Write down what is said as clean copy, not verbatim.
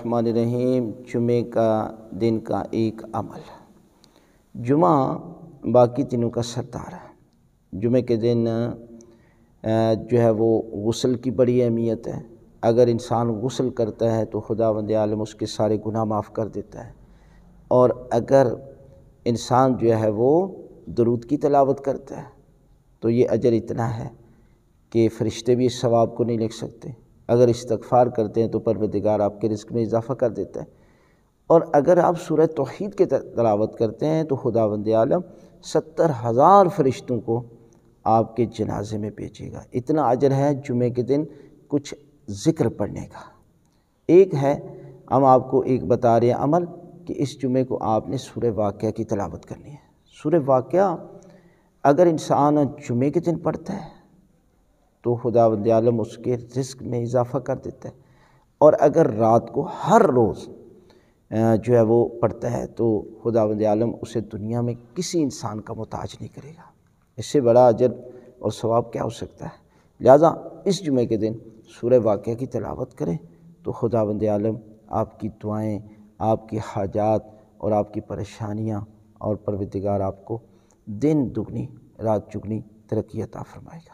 الرحمن الرحیم۔ جمعے کا دن کا ایک عمل۔ جمعہ باقی دنوں کا سردار ہے۔ جمعے کے دن جو ہے وہ غسل کی بڑی اہمیت ہے۔ اگر انسان غسل کرتا ہے تو خداوند عالم اس کے سارے گناہ معاف کر دیتا ہے، اور اگر انسان جو ہے وہ درود کی تلاوت کرتا ہے تو یہ اجر اتنا ہے کہ فرشتے بھی اس ثواب کو نہیں لکھ سکتے۔ اگر استغفار کرتے ہیں تو پروردگار آپ کے رزق میں اضافہ کر دیتا ہے، اور اگر آپ سورہ توحید کی تلاوت کرتے ہیں تو خداوند عالم 70,000 فرشتوں کو آپ کے جنازے میں بھیجے گا۔ اتنا اجر ہے جمعے کے دن کچھ ذکر پڑھنے کا۔ ایک ہے، ہم آپ کو ایک بتا رہے ہیں عمل، کہ اس جمعے کو آپ نے سورہ واقعہ کی تلاوت کرنی ہے۔ سورہ واقعہ اگر انسان جمعے کے دن پڑھتا ہے تو خداوند عالم اس کے رزق میں اضافہ کر دیتا ہے، اور اگر رات کو ہر روز جو ہے وہ پڑھتا ہے تو خداوند عالم اسے دنیا میں کسی انسان کا محتاج نہیں کرے گا۔ اس سے بڑا اجر اور ثواب کیا ہو سکتا ہے؟ لہٰذا اس جمعے کے دن سورہ واقعہ کی تلاوت کریں تو خداوند عالم آپ کی دعائیں، آپ کی حاجات اور آپ کی پریشانیاں، اور پروردگار آپ کو دن دگنی رات چگنی ترقی عطا فرمائے گا۔